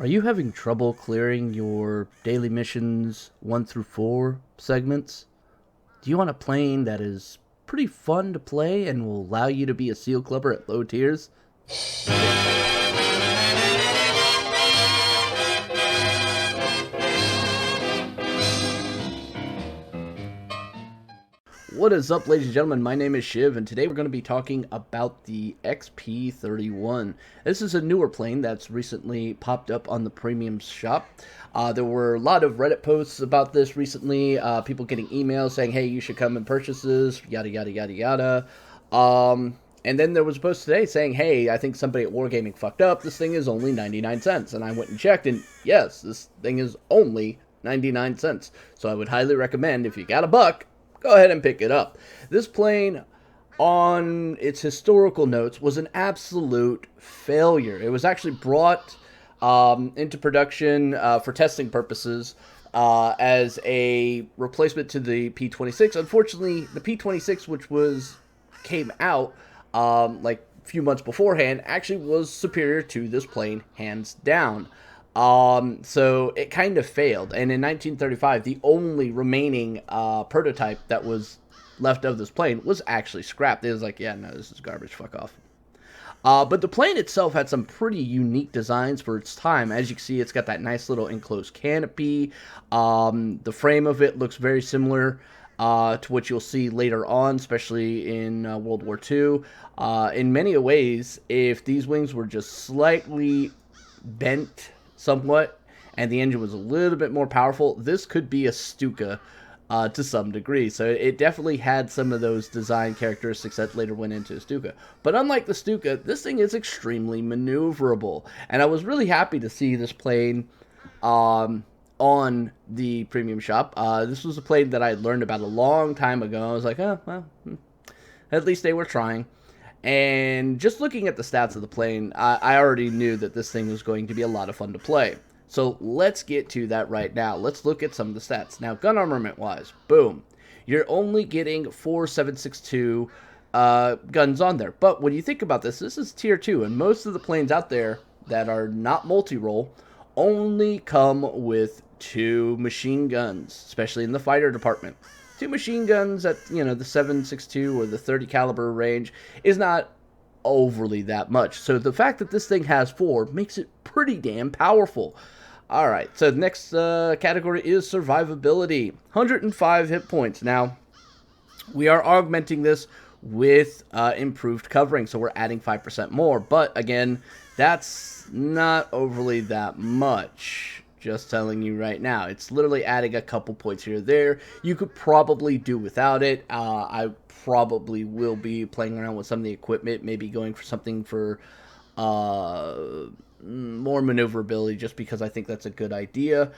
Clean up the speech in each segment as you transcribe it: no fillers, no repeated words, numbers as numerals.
Are you having trouble clearing your daily missions 1 through 4 segments? Do you want a plane that is pretty fun to play and will allow you to be a SEAL clubber at low tiers? What is up, ladies and gentlemen? My name is Shiv, and today we're going to be talking about the XP-31. This is a newer plane that's recently popped up on the premium shop. There were a lot of Reddit posts about this recently, people getting emails saying, hey, you should come and purchase this, yada, yada, yada, yada. And then there was a post today saying, hey, I think somebody at Wargaming fucked up. This thing is only 99 cents. And I went and checked, and yes, this thing is only 99 cents. So I would highly recommend, if you got a buck, go ahead and pick it up. This plane, on its historical notes, was an absolute failure. It was actually brought into production for testing purposes as a replacement to the P-26. Unfortunately, the P-26, which came out like a few months beforehand, actually was superior to this plane, hands down. So it kind of failed. And in 1935, the only remaining prototype that was left of this plane was actually scrapped. It was like, yeah, no, this is garbage, fuck off. But the plane itself had some pretty unique designs for its time. As you can see, it's got that nice little enclosed canopy. The frame of it looks very similar to what you'll see later on, especially in World War II. In many ways, if these wings were just slightly bent somewhat, and the engine was a little bit more powerful, this could be a Stuka to some degree. So it definitely had some of those design characteristics that later went into a Stuka. But unlike the Stuka, this thing is extremely maneuverable, and I was really happy to see this plane on the premium shop. This was a plane that I had learned about a long time ago. I was like, oh, well, at least they were trying. And just looking at the stats of the plane, I already knew that this thing was going to be a lot of fun to play. So let's get to that right now. Let's look at some of the stats. Now, gun armament wise, boom. You're only getting 4 7.62 guns on there. But when you think about this, this is tier 2. And most of the planes out there that are not multi-role only come with 2 machine guns, especially in the fighter department. 2 machine guns at, the 7.62 or the 30 caliber range is not overly that much. So the fact that this thing has 4 makes it pretty damn powerful. All right, so the next category is survivability. 105 hit points. Now, we are augmenting this with improved covering, so we're adding 5% more. But again, that's not overly that much. Just telling you right now. It's literally adding a couple points here or there. You could probably do without it. I probably will be playing around with some of the equipment, maybe going for something for more maneuverability, just because I think that's a good idea.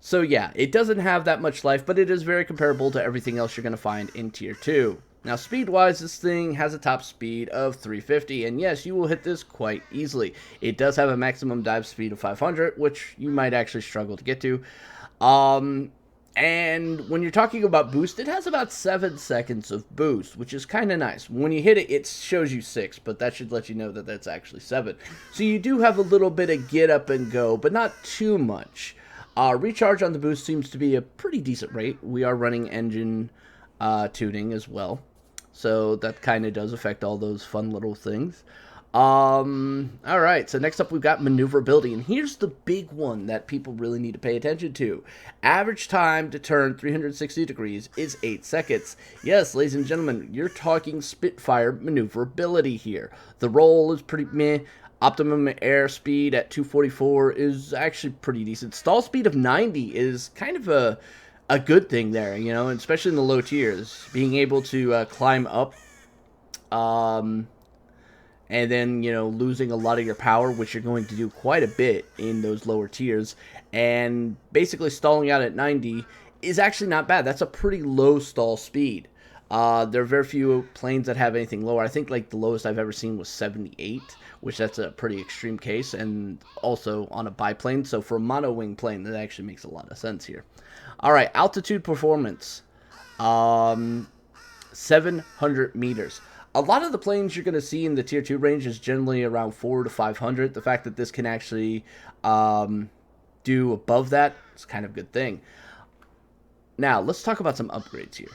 So yeah, it doesn't have that much life, but it is very comparable to everything else you're going to find in Tier 2. Now, speed-wise, this thing has a top speed of 350, and yes, you will hit this quite easily. It does have a maximum dive speed of 500, which you might actually struggle to get to. And when you're talking about boost, it has about 7 seconds of boost, which is kind of nice. When you hit it, it shows you 6, but that should let you know that that's actually 7. So you do have a little bit of get up and go, but not too much. Recharge on the boost seems to be a pretty decent rate. We are running engine tuning as well. So that kind of does affect all those fun little things. Alright, so next up we've got maneuverability, and here's the big one that people really need to pay attention to. Average time to turn 360 degrees is 8 seconds. Yes, ladies and gentlemen, you're talking Spitfire maneuverability here. The roll is pretty meh. Optimum airspeed at 244 is actually pretty decent. Stall speed of 90 is kind of a good thing there, especially in the low tiers. Being able to climb up, and then, losing a lot of your power, which you're going to do quite a bit in those lower tiers, and basically stalling out at 90 is actually not bad. That's a pretty low stall speed. There are very few planes that have anything lower. I think like the lowest I've ever seen was 78, which that's a pretty extreme case, and also on a biplane. So for a mono-wing plane, that actually makes a lot of sense here. All right, altitude performance, 700 meters. A lot of the planes you're going to see in the tier 2 range is generally around 4 to 500. The fact that this can actually do above that is kind of a good thing. Now, let's talk about some upgrades here.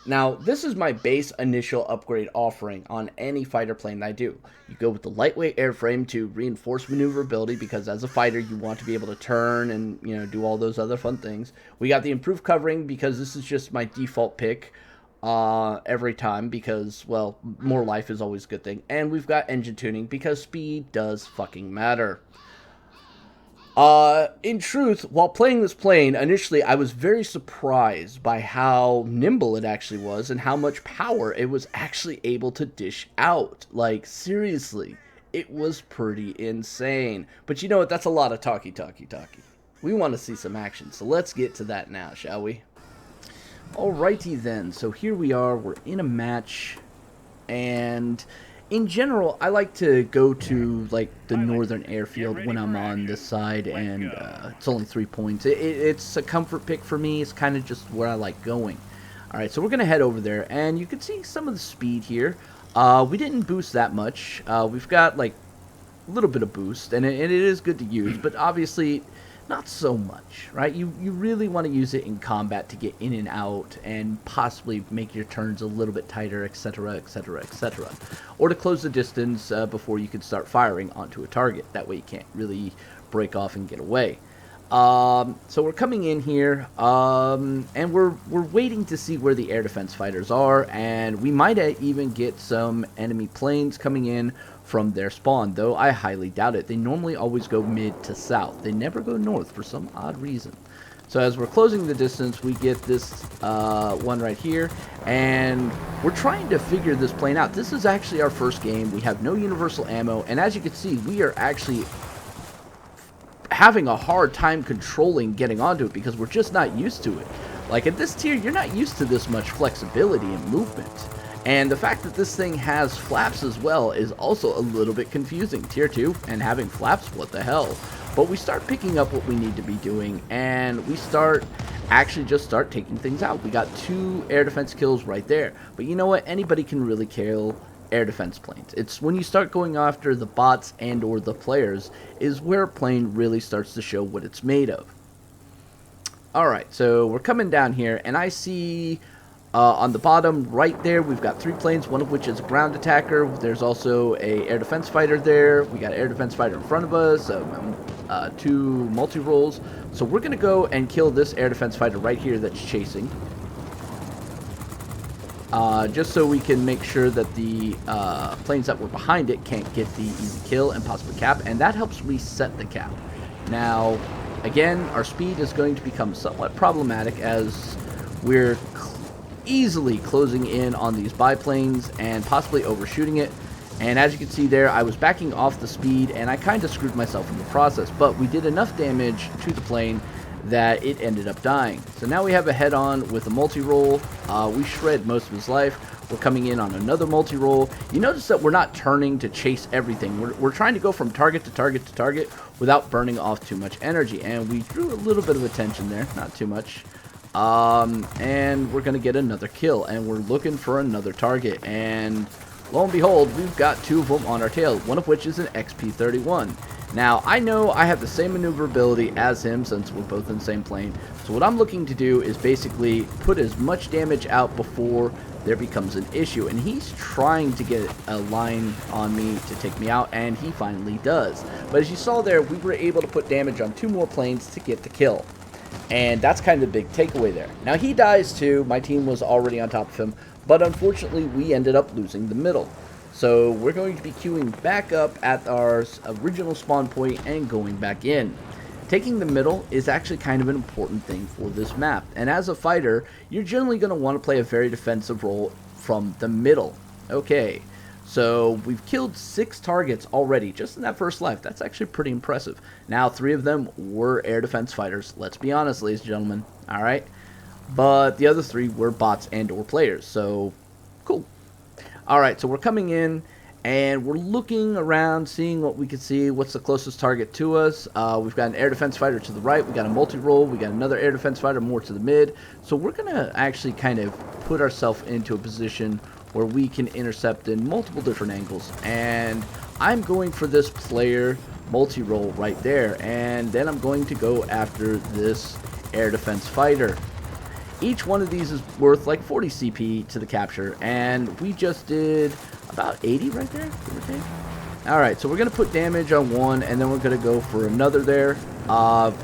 Now, this is my base initial upgrade offering on any fighter plane that I do. You go with the lightweight airframe to reinforce maneuverability, because as a fighter, you want to be able to turn and, do all those other fun things. We got the improved covering, because this is just my default pick every time, because, well, more life is always a good thing. And we've got engine tuning, because speed does fucking matter. In truth, while playing this plane, initially I was very surprised by how nimble it actually was and how much power it was actually able to dish out. Like, seriously, it was pretty insane. But you know what? That's a lot of talky. We want to see some action, so let's get to that now, shall we? Alrighty then, so here we are, we're in a match, and in general, I like to go to, like, the northern airfield when I'm on this side, and it's only 3 points. It's a comfort pick for me. It's kind of just where I like going. Alright, so we're going to head over there, and you can see some of the speed here. We didn't boost that much. We've got, like, a little bit of boost, and it is good to use, but obviously not so much, right? You really want to use it in combat to get in and out and possibly make your turns a little bit tighter, etc., etc., etc. Or to close the distance before you can start firing onto a target. That way you can't really break off and get away. So we're coming in here, and we're waiting to see where the air defense fighters are, and we might even get some enemy planes coming in from their spawn, though I highly doubt it. They normally always go mid to south. They never go north for some odd reason. So as we're closing the distance, we get this one right here, and we're trying to figure this plane out. This is actually our first game. We have no universal ammo, and as you can see, we are actually having a hard time controlling getting onto it because we're just not used to it. Like, at this tier, you're not used to this much flexibility and movement. And the fact that this thing has flaps as well is also a little bit confusing. Tier 2 and having flaps, what the hell? But we start picking up what we need to be doing, and we start taking things out. We got 2 air defense kills right there. But you know what? Anybody can really kill air defense planes. It's when you start going after the bots and or the players is where a plane really starts to show what it's made of. Alright, so we're coming down here, and I see on the bottom right there, we've got 3 planes, one of which is a ground attacker. There's also a air defense fighter there. We got an air defense fighter in front of us, 2 multi-rolls. So we're going to go and kill this air defense fighter right here that's chasing. Just so we can make sure that the planes that were behind it can't get the easy kill and possibly cap, and that helps reset the cap. Now, again, our speed is going to become somewhat problematic as we're easily closing in on these biplanes and possibly overshooting it. And as you can see there, I was backing off the speed, and I kind of screwed myself in the process, but we did enough damage to the plane that it ended up dying. So now we have a head-on with a multi-roll. We shred most of his life. We're coming in on another multi-roll. You notice that we're not turning to chase everything. We're trying to go from target to target to target without burning off too much energy, and we drew a little bit of attention there, not too much. And we're going to get another kill, and we're looking for another target, and lo and behold, we've got 2 of them on our tail, one of which is an XP-31. Now, I know I have the same maneuverability as him since we're both in the same plane, so what I'm looking to do is basically put as much damage out before there becomes an issue, and he's trying to get a line on me to take me out, and he finally does. But as you saw there, we were able to put damage on 2 more planes to get the kill. And that's kind of the big takeaway there. Now, he dies too. My team was already on top of him, but unfortunately we ended up losing the middle. So we're going to be queuing back up at our original spawn point and going back in. Taking the middle is actually kind of an important thing for this map, and as a fighter, you're generally going to want to play a very defensive role from the middle. Okay, so we've killed 6 targets already just in that first life. That's actually pretty impressive. Now, 3 of them were air defense fighters. Let's be honest, ladies and gentlemen. Alright? But the other 3 were bots and or players. So, cool. Alright, so we're coming in, and we're looking around, seeing what we can see. What's the closest target to us? We've got an air defense fighter to the right. We got a multi-roll. We got another air defense fighter more to the mid. So we're going to actually kind of put ourselves into a position where we can intercept in multiple different angles. And I'm going for this player multi-role right there, and then I'm going to go after this air defense fighter. Each one of these is worth like 40 CP to the capture, and we just did about 80 right there, give or take. Alright, so we're going to put damage on one, and then we're going to go for another there.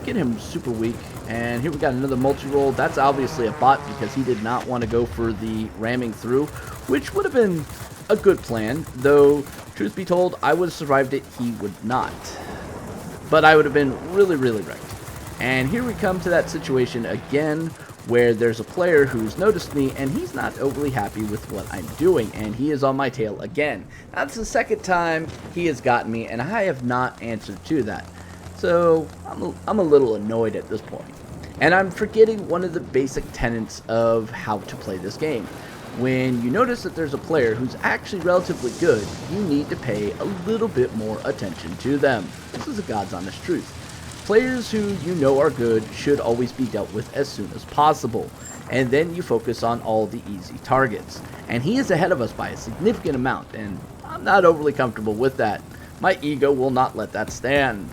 Get him super weak. And here we got another multi-roll. That's obviously a bot because he did not want to go for the ramming through, which would have been a good plan. Though, truth be told, I would have survived it. He would not. But I would have been really, really wrecked. And here we come to that situation again where there's a player who's noticed me and he's not overly happy with what I'm doing, and he is on my tail again. That's the second time he has gotten me, and I have not answered to that. So I'm a little annoyed at this point. And I'm forgetting one of the basic tenets of how to play this game. When you notice that there's a player who's actually relatively good, you need to pay a little bit more attention to them. This is a God's honest truth. Players who you know are good should always be dealt with as soon as possible, and then you focus on all the easy targets. And he is ahead of us by a significant amount, and I'm not overly comfortable with that. My ego will not let that stand.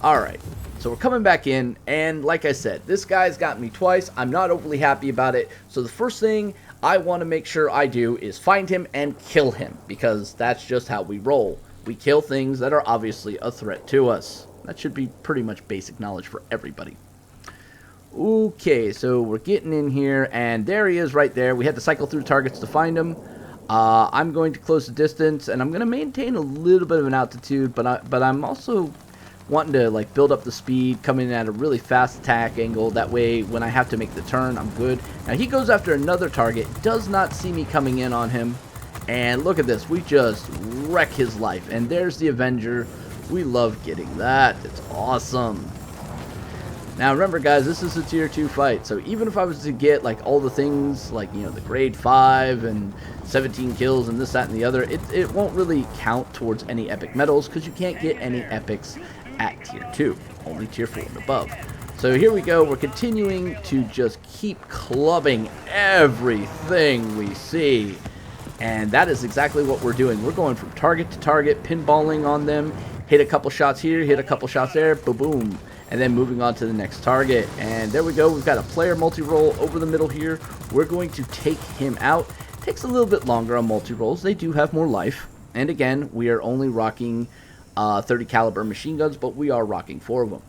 Alright, so we're coming back in, and like I said, this guy's got me twice. I'm not overly happy about it, so the first thing I want to make sure I do is find him and kill him, because that's just how we roll. We kill things that are obviously a threat to us. That should be pretty much basic knowledge for everybody. Okay, so we're getting in here, and there he is right there. We had to cycle through targets to find him. I'm going to close the distance, and I'm going to maintain a little bit of an altitude, but I'm also wanting to like build up the speed, coming in at a really fast attack angle. That way, when I have to make the turn, I'm good. Now he goes after another target, does not see me coming in on him, and look at this. We just wreck his life, and there's the Avenger. We love getting that. It's awesome. Now remember guys, this is a tier 2 fight, so even if I was to get like all the things like, you know, the grade 5 and 17 kills and this, that, and the other, it won't really count towards any epic medals because you can't get any epics at tier 2, only tier 4 and above. So here we go, we're continuing to just keep clubbing everything we see, and that is exactly what we're doing. We're going from target to target, pinballing on them. Hit a couple shots here, hit a couple shots there, boom, boom. And then moving on to the next target. And there we go. We've got a player multi-roll over the middle here. We're going to take him out. Takes a little bit longer on multi-rolls. They do have more life. And again, we are only rocking 30 caliber machine guns, but we are rocking 4 of them.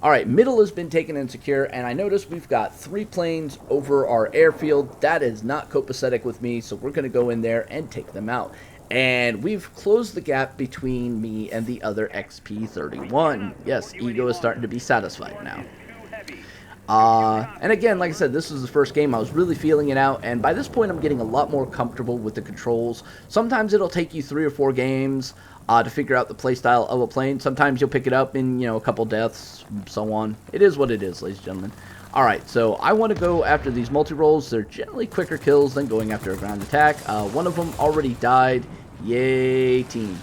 Alright, middle has been taken and secure, and I notice we've got 3 planes over our airfield. That is not copacetic with me, so we're going to go in there and take them out. And we've closed the gap between me and the other XP-31. Yes, ego is starting to be satisfied now. And again, like I said, this was the first game. I was really feeling it out, and by this point I'm getting a lot more comfortable with the controls. Sometimes it'll take you 3 or 4 games to figure out the playstyle of a plane. Sometimes you'll pick it up in, you know, a couple deaths, so on. It is what it is, ladies and gentlemen. Alright, so I want to go after these multi-rolls. They're generally quicker kills than going after a ground attack. One of them already died. Yay, team.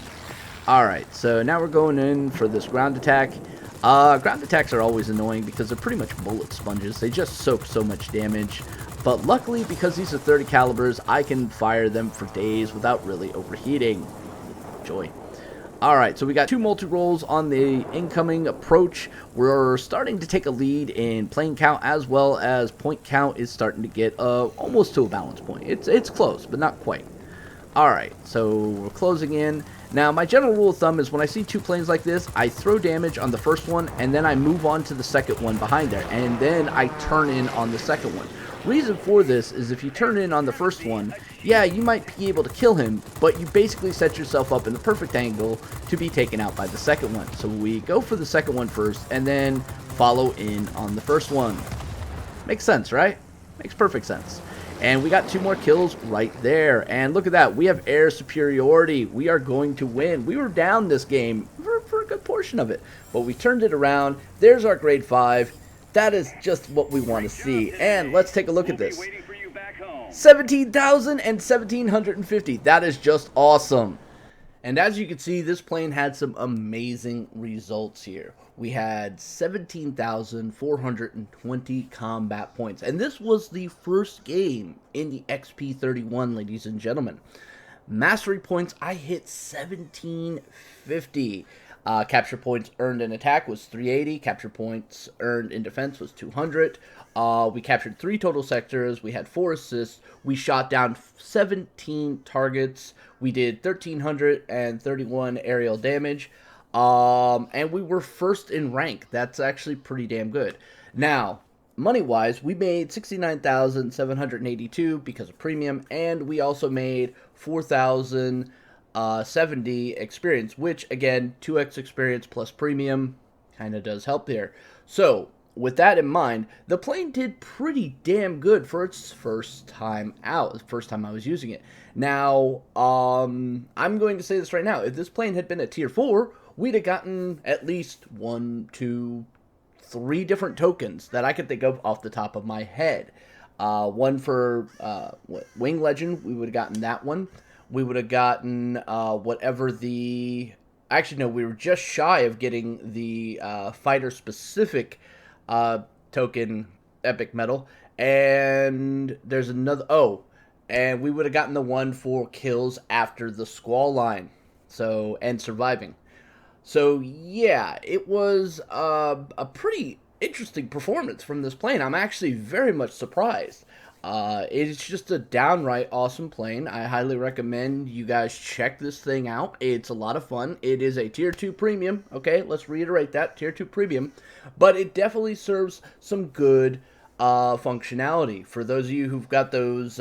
Alright, so now we're going in for this ground attack. Ground attacks are always annoying because they're pretty much bullet sponges. They just soak so much damage. But luckily, because these are 30 calibers, I can fire them for days without really overheating. Joy. Alright, so we got 2 multi-rolls on the incoming approach. We're starting to take a lead in plane count as well as point count is starting to get almost to a balance point. It's close, but not quite. Alright, so we're closing in. Now, my general rule of thumb is when I see 2 planes like this, I throw damage on the first one, and then I move on to the second one behind there, and then I turn in on the second one. Reason for this is if you turn in on the first one, yeah, you might be able to kill him, but you basically set yourself up in the perfect angle to be taken out by the second one. So we go for the second one first, and then follow in on the first one. Makes sense, right? Makes perfect sense. And we got 2 more kills right there. And look at that. We have air superiority. We are going to win. We were down this game for a good portion of it, but we turned it around. There's our grade 5. That is just what we want to see. And let's take a look at this. 17,000 and 1,750. That is just awesome. And as you can see, this plane had some amazing results here. We had 17,420 combat points. And this was the first game in the XP-31, ladies and gentlemen. Mastery points, I hit 1750. Capture points earned in attack was 380. Capture points earned in defense was 200. We captured 3 total sectors. We had 4 assists. We shot down 17 targets. We did 1,331 aerial damage. And we were first in rank. That's actually pretty damn good. Now, money-wise, we made 69,782 because of premium, and we also made 4,070 experience, which, again, 2x experience plus premium kind of does help here. So, with that in mind, the plane did pretty damn good for its first time out, the first time I was using it. Now, I'm going to say this right now. If this plane had been a tier 4, we'd have gotten at least 1, 2, 3 different tokens that I could think of off the top of my head. One for Wing Legend, we would have gotten that one. We would have gotten whatever the... Actually, no, we were just shy of getting the fighter-specific token Epic Medal. And there's another... Oh, and we would have gotten the one for kills after the Squall line. So, and surviving. So, yeah, it was a pretty interesting performance from this plane. I'm actually very much surprised. It's just a downright awesome plane. I highly recommend you guys check this thing out. It's a lot of fun. It is a Tier 2 Premium. Okay, let's reiterate that. Tier 2 Premium. But it definitely serves some good functionality. For those of you who've got those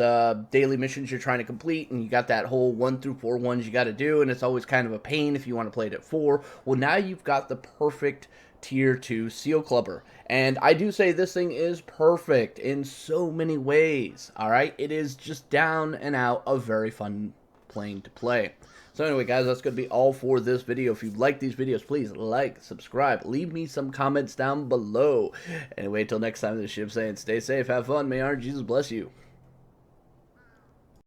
daily missions you're trying to complete, and you got that whole 1 through 4 ones you got to do, and it's always kind of a pain if you want to play it at 4. Well, now you've got the perfect Tier 2 Seal Clubber. And I do say this thing is perfect in so many ways. Alright? It is just down and out a very fun plane to play. So anyway, guys, that's going to be all for this video. If you like these videos, please like, subscribe, leave me some comments down below. Anyway, until next time, this is Shib saying stay safe, have fun, may our Jesus bless you.